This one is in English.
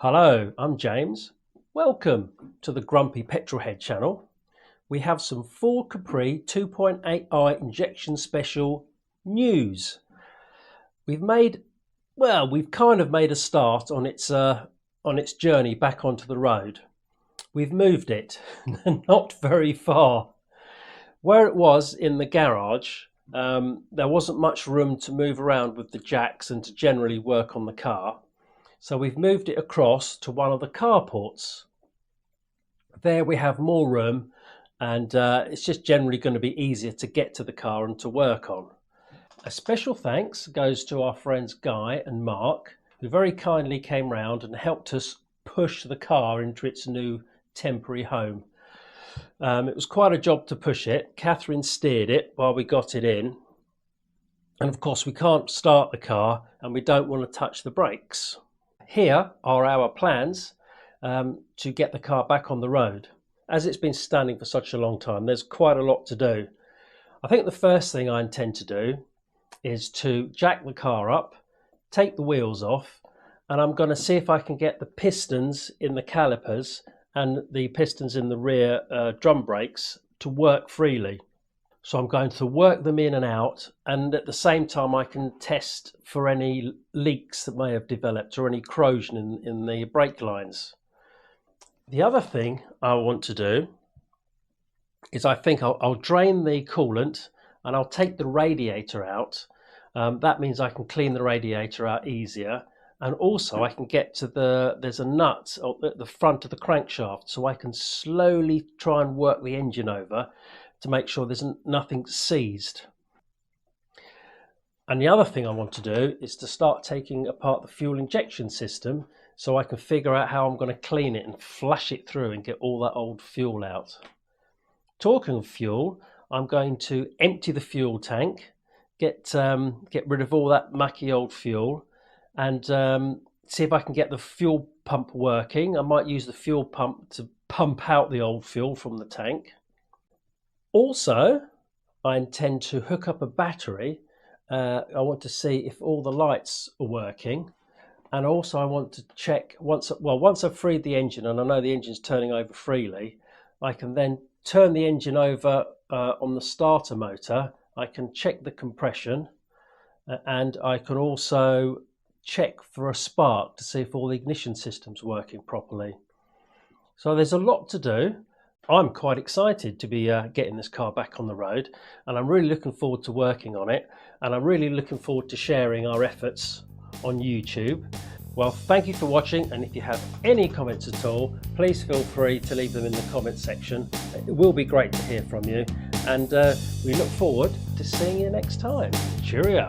Hello, I'm James. Welcome to the Grumpy Petrolhead channel. We have some Ford Capri 2.8i injection special news. We've kind of made a start on its journey back onto the road. We've moved it, not very far. Where it was in the garage, there wasn't much room to move around with the jacks and to generally work on the car. So we've moved it across to one of the carports. There we have more room, and it's just generally going to be easier to get to the car and to work on. A special thanks goes to our friends Guy and Mark, who very kindly came round and helped us push the car into its new temporary home. It was quite a job to push it. Catherine steered it while we got it in. And of course we can't start the car and we don't want to touch the brakes. Here are our plans to get the car back on the road. As it's been standing for such a long time, there's quite a lot to do. I think the first thing I intend to do is to jack the car up, take the wheels off, and I'm going to see if I can get the pistons in the calipers and the pistons in the rear drum brakes to work freely. So I'm going to work them in and out, and at the same time I can test for any leaks that may have developed or any corrosion in the brake lines. The other thing I want to do is I think I'll drain the coolant and I'll take the radiator out. That means I can clean the radiator out easier, and also I can get to there's a nut at the front of the crankshaft, so I can slowly try and work the engine over to make sure there's nothing seized. And the other thing I want to do is to start taking apart the fuel injection system so I can figure out how I'm going to clean it and flush it through and get all that old fuel out. Talking of fuel, I'm going to empty the fuel tank, get rid of all that mucky old fuel, and see if I can get the fuel pump working. I might use the fuel pump to pump out the old fuel from the tank. Also, I intend to hook up a battery. I want to see if all the lights are working, and also I want to check once I've freed the engine and I know the engine's turning over freely, I can then turn the engine over on the starter motor. I can check the compression, and I can also check for a spark to see if all the ignition system's working properly. So there's a lot to do. I'm quite excited to be getting this car back on the road, and I'm really looking forward to working on it, and I'm really looking forward to sharing our efforts on YouTube. Well, thank you for watching, and if you have any comments at all, please feel free to leave them in the comment section. It will be great to hear from you, and we look forward to seeing you next time. Cheerio.